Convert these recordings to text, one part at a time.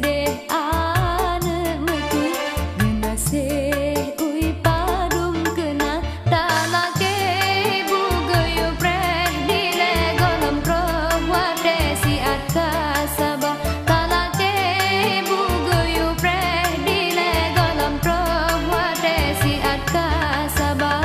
sedih ane metui genase ui padum kena talake bugayu preh dile golem proh desi atka sabah talake bugayu preh dile golem proh desi atka sabah.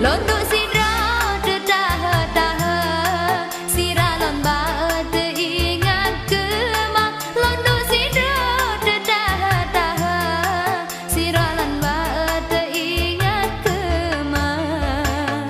Londo sidra tetah-tah siralan bae teingat kemah. Londo sidra tetah-tah siralan bae teingat kemah.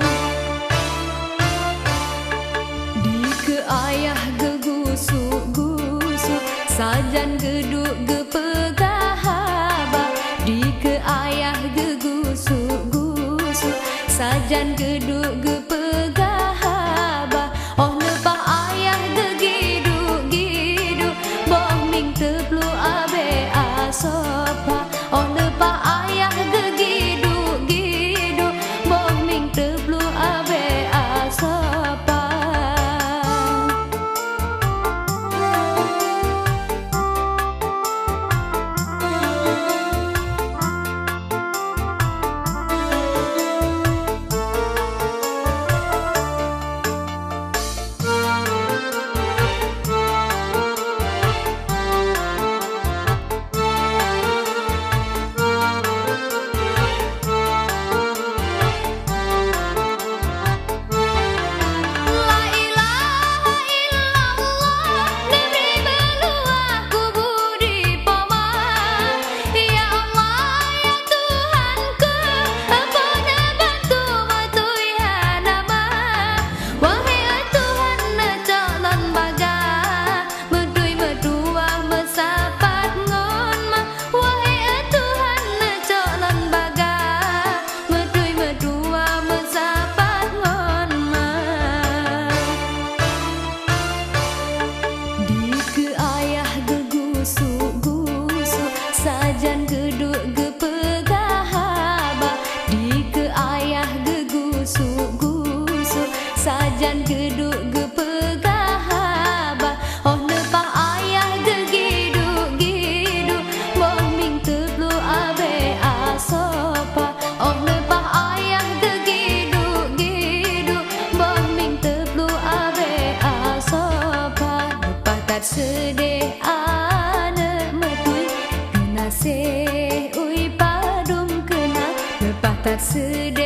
Di ke ayah gegusuk-gusuk sajan geduk gepegahaba. Di ke ayah gegusuk-gusuk sajan geduk gepegahaba. Oh lepah ayah gegiduk-giduk boh ming teplu abe asopa. Oh lepah ayah gegiduk-giduk boh ming teplu abe asopa. Sajan geduk gepegahaba. Di ke ayah gegusuk-gusuk sajan geduk gepegahaba. Oh lepah ayah gegiduk-giduk boh ming teplu abe asopa. Oh lepah ayah gegiduk-giduk boh ming teplu abe asopa. Lepah tat sedih ui padum kena lepah tak sedih.